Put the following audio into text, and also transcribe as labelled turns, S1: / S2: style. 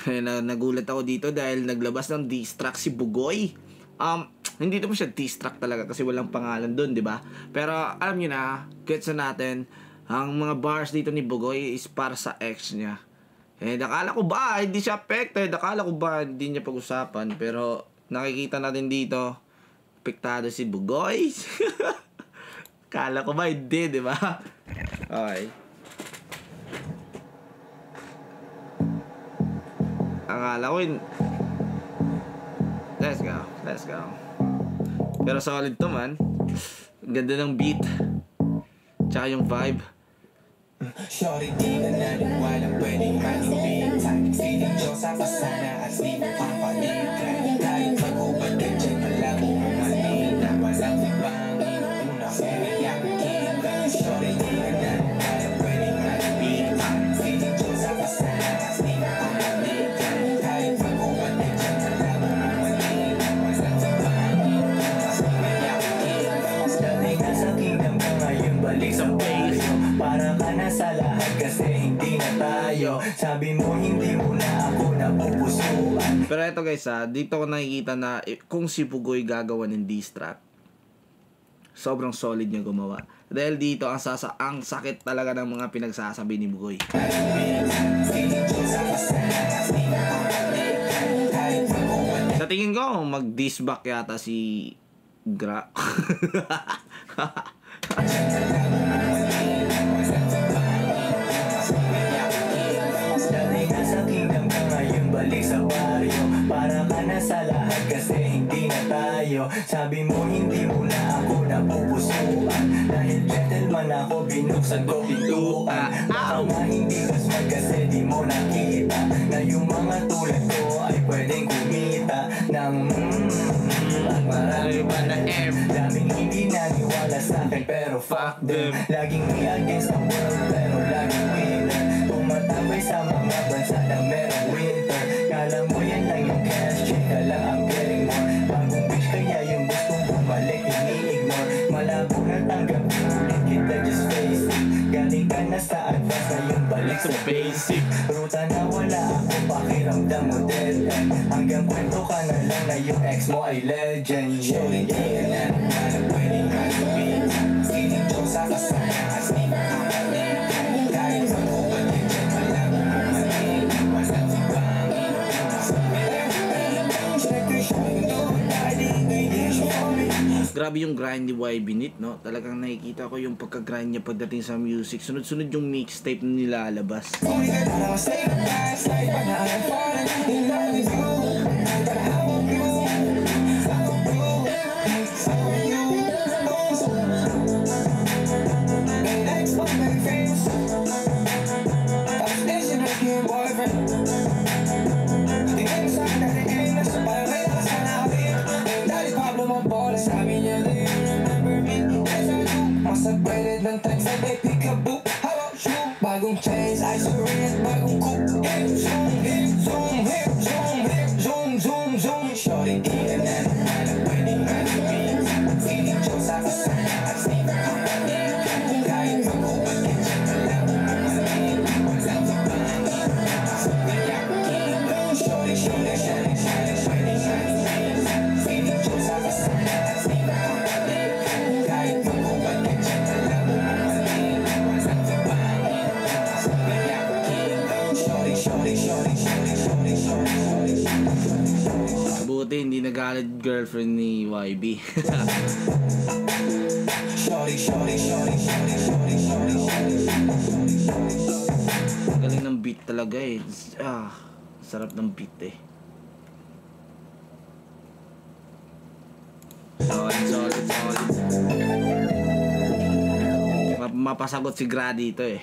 S1: Nagulat ako dito dahil naglabas ng diss track si Bugoy. Hindi naman siya diss track talaga kasi walang pangalan doon, 'di ba? Pero alam niyo na, gets na natin, ang mga bars dito ni Bugoy is para sa ex niya. Nakala ko ba hindi siya affected? Nakala ko ba hindi niya pag-usapan? Pero nakikita natin dito, apektado si Bugoy. Kala ko ba hindi, 'di ba? Okay. Akala ko yun. Let's go. Pero solid to, man. Ganda ng beat. Tsaka yung vibe.
S2: Shorty di na naniwala pwedeng manibitan. Feeling Diyos sa pasana at di mo papalitan. Kahit mag-ubad ka dyan walang umanina. Walang ibang inuuna umiyak kita. Shorty di na naniwala pwedeng manibitan. Feeling Diyos sa pasana at di mo papalitan. Kahit mag-ubad ka dyan walang umanina. Walang ibang inuuna umiyak kita. Dati ka sa kingdom ka ngayon balik sa base. Para ka na sa lahat kasi hindi na tayo. Sabi mo hindi mo na ako napupusuan.
S1: Pero eto guys dito ko nakikita na kung si Bugoy gagawa ng diss track, sobrang solid niya gumawa. Dahil dito ang sakit talaga ng mga pinagsasabi ni Bugoy. Sa tingin ko mag-diss back yata si Gra.
S2: Balik sa baryo, para ka na sa lahat kasi hindi na tayo. Sabi mo hindi mo na ako napupusuan. Dahil gentleman ako, binuksan ko pintuan. Baka nga hindi kasmag kasi di mo nakita na yung mga tulad ko ay pwedeng kumita ng at marami pa na M. Daming hindi naniwala sa akin pero fuck them. Laging me against the world pero laging winner. Tumatambay sa mga bansa na merong winter. Kala mo yan lang yung cash, check ka lang ang getting more. Bagong bitch kaya yung gustong bumalik, ini-ignore. Malabo na tanggapin ulit kita, just face it. Galing ka na sa advance, ngayon balik sa basic. Ruta na wala ako, pakiramdam mo dead end. Hanggang kwento ka na lang na yung ex mo ay legend. Showing kaya na wala pwedeng kalubin. Feeling Diyos sa kasana, as di na kapalitan. Kahit sa kubad yung dyan, walang umanin. Walang ibang
S1: Grabe yung grind ni YB Nit, no? Talagang nakikita ko yung pagka-grind niya pagdating sa music. Sunod-sunod yung mixtape na nilalabas.
S2: Masagpalit ng text na may pick-a-book. How about you? Bagong chains, ice ring, bagong coupe. Hip, zoom, hip, zoom, hip, zoom, hip, zoom, zoom, zoom. Shorty di ka na naman ang pwedeng manibig. Feeling Diyos sa kasana at di na kapalitan. Kahit mag-ubad ka dyan walang umanin. Walang ibang inuumiyak kita. Shorty, shorty, shorty, shorty, pwedeng manibig. Feeling Diyos sa kasana at di na kapalitan. Kahit mag-ubad ka dyan walang umanin. Walang ibang inuumiyak kita. Shorty, shorty, shorty, shorty, shorty, shorty, shorty, shorty.
S1: Buti hindi nagalit girlfriend ni YB.
S2: Shorty, shorty, shorty, shorty, shorty, shorty, shorty.
S1: Galing ng beat talaga eh. Sarap ng beat eh. Solid. Mapasagot si Gra dito eh.